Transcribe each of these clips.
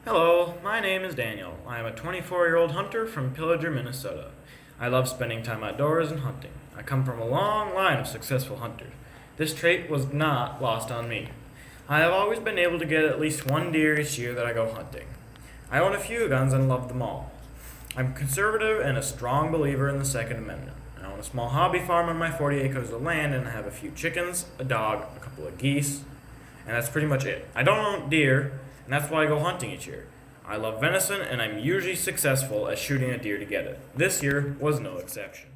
Hello, my name is Daniel. I am a 24-year-old hunter from Pillager, Minnesota. I love spending time outdoors and hunting. I come from a long line of successful hunters. This trait was not lost on me. I have always been able to get at least one deer each year that I go hunting. I own a few guns and love them all. I'm conservative and a strong believer in the Second Amendment. I own a small hobby farm on my 40 acres of land and I have a few chickens, a dog, a couple of geese, and that's pretty much it. I don't own deer, and that's why I go hunting each year. I love venison, and I'm usually successful at shooting a deer to get it. This year was no exception.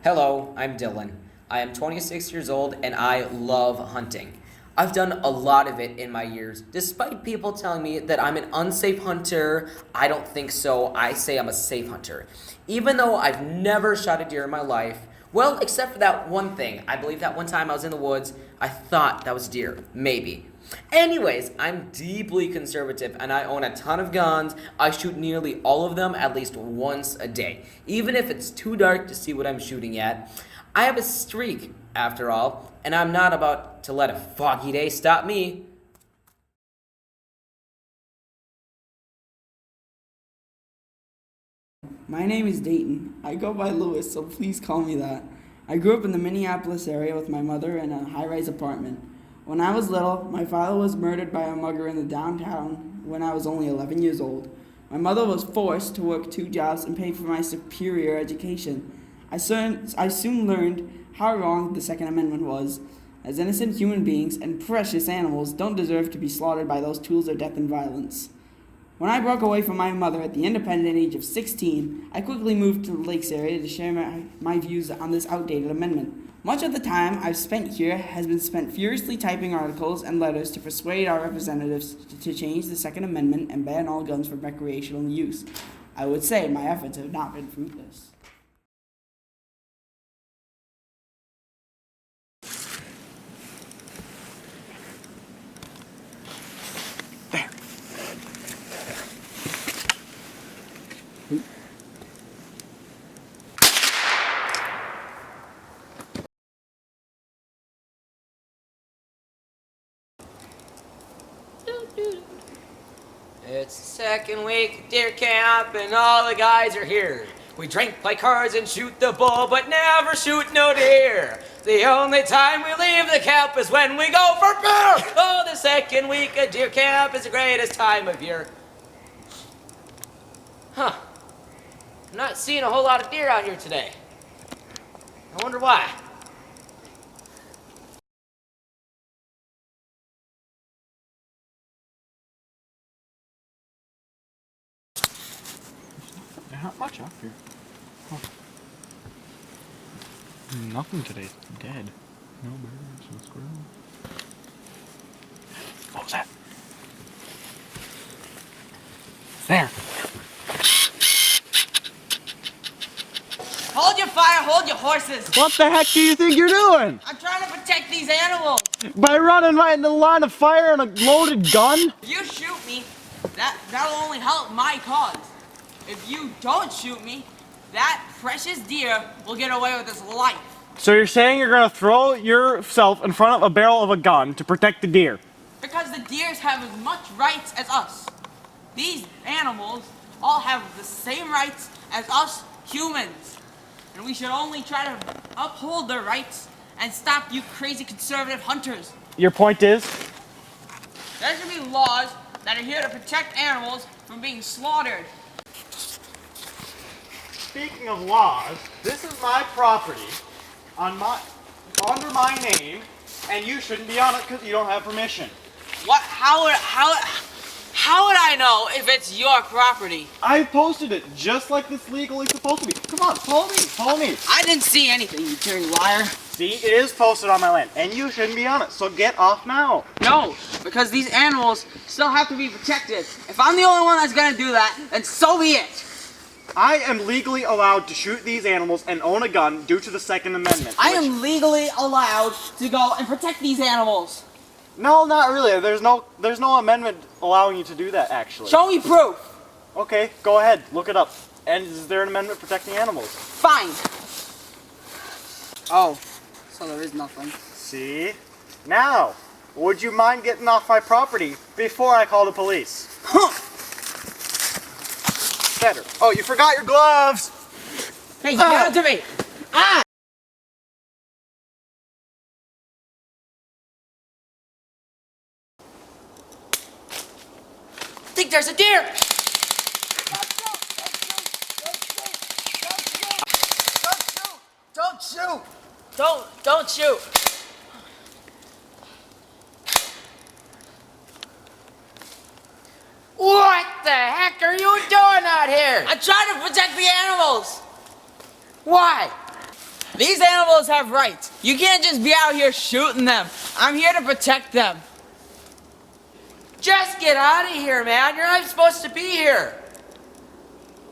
Hello, I'm Dylan. I am 26 years old and I love hunting. I've done a lot of it in my years. Despite people telling me that I'm an unsafe hunter, I don't think so. I say I'm a safe hunter. Even though I've never shot a deer in my life, well, except for that one thing. I believe that one time I was in the woods, I thought that was deer. Maybe. Anyways, I'm deeply conservative and I own a ton of guns. I shoot nearly all of them at least once a day, even if it's too dark to see what I'm shooting at. I have a streak, after all, and I'm not about to let a foggy day stop me. My name is Dayton. I go by Lewis, so please call me that. I grew up in the Minneapolis area with my mother in a high-rise apartment. When I was little, my father was murdered by a mugger in the downtown when I was only 11 years old. My mother was forced to work 2 jobs and pay for my superior education. I soon learned how wrong the Second Amendment was, as innocent human beings and precious animals don't deserve to be slaughtered by those tools of death and violence. When I broke away from my mother at the independent age of 16, I quickly moved to the Lakes area to share my views on this outdated amendment. Much of the time I've spent here has been spent furiously typing articles and letters to persuade our representatives to change the Second Amendment and ban all guns for recreational use. I would say my efforts have not been fruitless. It's the second week at deer camp and all the guys are here. We drink, play cards, and shoot the bull, but never shoot no deer. The only time we leave the camp is when we go for beer. Oh, the second week at deer camp is the greatest time of year. Huh. I'm not seeing a whole lot of deer out here today. I wonder why. Not much up here. Oh. Nothing today. Dead. No birds, no squirrels. What was that? There. Hold your fire, hold your horses. What the heck do you think you're doing? I'm trying to protect these animals. By running right in the line of fire on a loaded gun? If you shoot me, that'll only help my cause. If you don't shoot me, that precious deer will get away with his life. So you're saying you're gonna throw yourself in front of a barrel of a gun to protect the deer? Because the deers have as much rights as us. These animals all have the same rights as us humans. And we should only try to uphold their rights and stop you crazy conservative hunters. Your point is? There should be laws that are here to protect animals from being slaughtered. Speaking of laws, this is my property under my name, and you shouldn't be on it because you don't have permission. What? How would I know if it's your property? I posted it just like this legally supposed to be. Come on, follow me. I didn't see anything, you dirty liar. See, it is posted on my land, and you shouldn't be on it, so get off now. No, because these animals still have to be protected. If I'm the only one that's gonna do that, then so be it. I am legally allowed to shoot these animals and own a gun due to the Second Amendment. I am legally allowed to go and protect these animals. No, not really. There's no amendment allowing you to do that, actually. Show me proof. Okay, go ahead, look it up. And is there an amendment protecting animals? Fine. Oh, so there is nothing. See? Now, would you mind getting off my property before I call the police? Better. Oh, you forgot your gloves! Hey, get out to me! Ah! I think there's a deer! Don't shoot! Don't shoot! What the heck are you doing out here? I'm trying to protect the animals! Why? These animals have rights. You can't just be out here shooting them. I'm here to protect them. Just get out of here, man. You're not supposed to be here.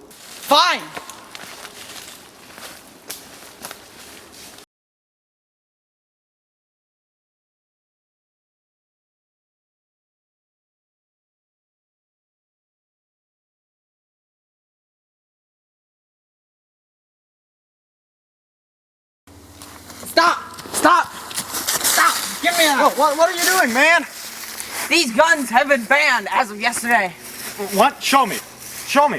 Fine. Stop! Stop! Stop! Give me that! What are you doing, man? These guns have been banned as of yesterday. What? Show me. Show me.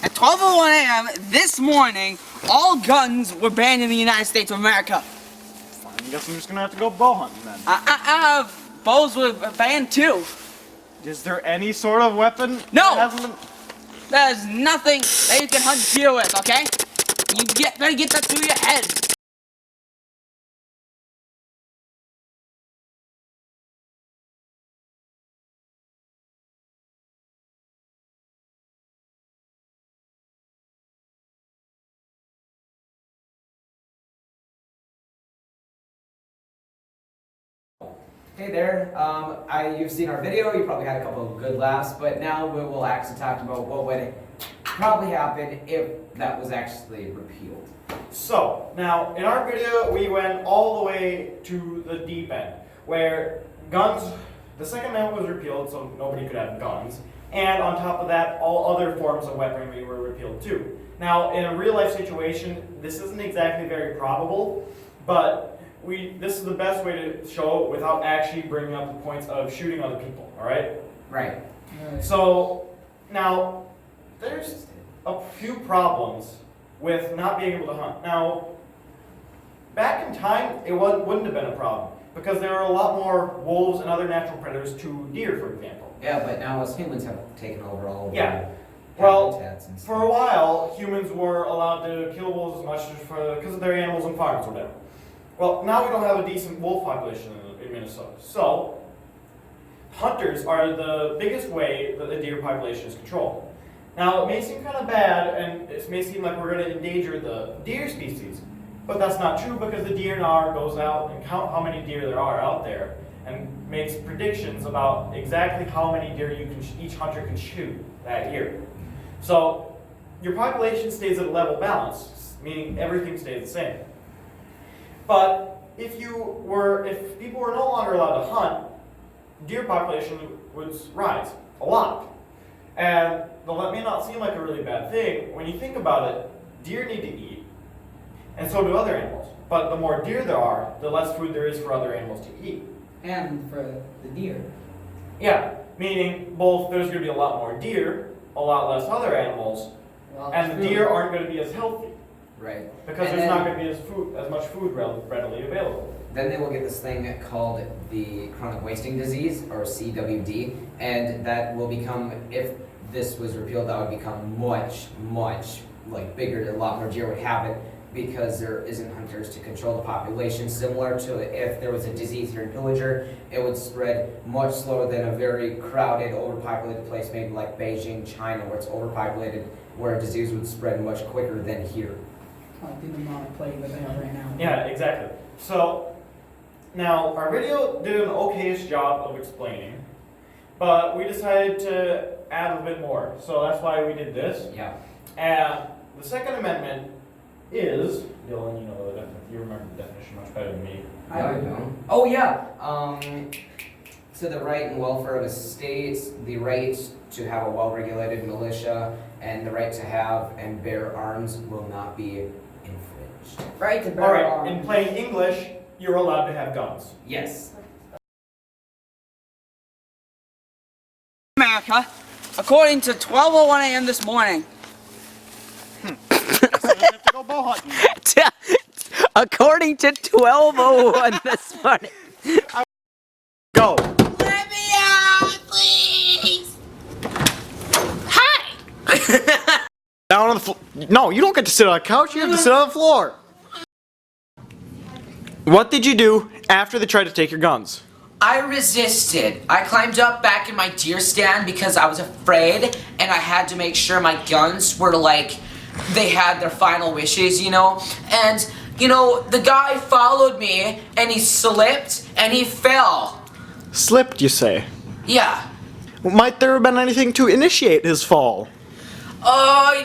At 12:01 a.m. this morning, all guns were banned in the United States of America. Fine, I guess I'm just gonna have to go bow hunting then. Bows were banned too. Is there any sort of weapon? No! that hasn't been... There's nothing that you can hunt deer with, okay? Better get that through your head. Hey there, you've seen our video, you probably had a couple of good laughs, but now we will actually talk about what would probably happen if that was actually repealed. So, now, in our video, we went all the way to the deep end, where guns, the Second Amendment was repealed, so nobody could have guns, and on top of that, all other forms of weaponry were repealed too. Now, in a real-life situation, this isn't exactly very probable, but this is the best way to show it without actually bringing up the points of shooting other people, alright? Right. So, now, there's a few problems with not being able to hunt. Now, back in time, it wouldn't have been a problem, because there are a lot more wolves and other natural predators to deer, for example. Yeah, but now us humans have taken over all of Yeah. the Well, habitats and stuff. for a while, humans were allowed to kill wolves as much because of their animals and farms or whatever. Well, now we don't have a decent wolf population in Minnesota. So, hunters are the biggest way that the deer population is controlled. Now, it may seem kind of bad, and it may seem like we're going to endanger the deer species, but that's not true because the DNR goes out and count how many deer there are out there and makes predictions about exactly how many deer each hunter can shoot that year. So, your population stays at a level balance, meaning everything stays the same. But if people were no longer allowed to hunt, deer population would rise a lot. And that may not seem like a really bad thing. When you think about it, deer need to eat, and so do other animals. But the more deer there are, the less food there is for other animals to eat. And for the deer. Yeah, meaning both there's going to be a lot more deer, a lot less other animals, and the deer aren't going to be as healthy. Right. Because And there's then- not going to be as much food readily available. Then they will get this thing called the chronic wasting disease, or CWD, and that will become, if this was repealed, that would become much, much bigger. A lot more deer would have it because there isn't hunters to control the population. Similar to if there was a disease here in Pillager, it would spread much slower than a very crowded, overpopulated place, maybe like Beijing, China, where it's overpopulated, where a disease would spread much quicker than here. The amount of plague that they have right now. Yeah, exactly. So, now, our video did an okayish job of explaining, but we decided to add a bit more. So that's why we did this. Yeah. And the Second Amendment is, Dylan, you know you remember the definition much better than me. I don't know. Oh yeah. To the right and welfare of the states, the right to have a well-regulated militia, and the right to have and bear arms will not be infringed. Right to bear All right, arms. in plain English, you're allowed to have guns. Yes. America, according to 12:01 a.m. this morning. Go bow hunting. According to 12:01 this morning. Go. Let me out, please. Hi. Down on the floor. No, you don't get to sit on a couch. You have to sit on the floor. What did you do after they tried to take your guns? I resisted. I climbed up back in my deer stand because I was afraid, and I had to make sure my guns were like, they had their final wishes, you know? And, you know, the guy followed me, and he slipped, and he fell. Slipped, you say? Yeah. Might there have been anything to initiate his fall?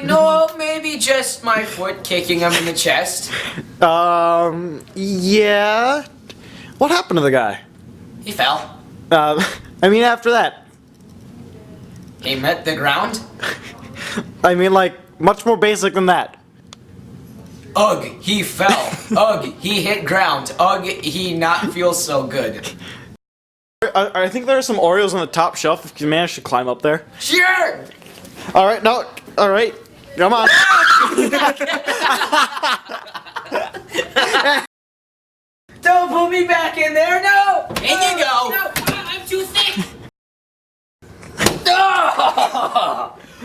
No, maybe just my foot kicking him in the chest. Yeah. What happened to the guy? He fell. I mean, after that. He met the ground. I mean, like, much more basic than that. Ugh, he fell. Ugh, he hit ground. Ugh, he not feel so good. I think there are some Oreos on the top shelf if you manage to climb up there. Sure! Alright, no, alright. Come on. Don't put me back in there, no! In you go. No, I'm too thick.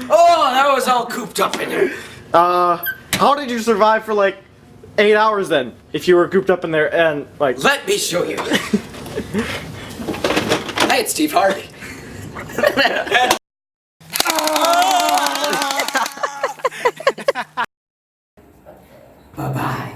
Oh, that was all cooped up in there. How did you survive for like 8 hours then? If you were cooped up in there and like. Let me show you. Hey, it's Steve Harvey. Bye-bye.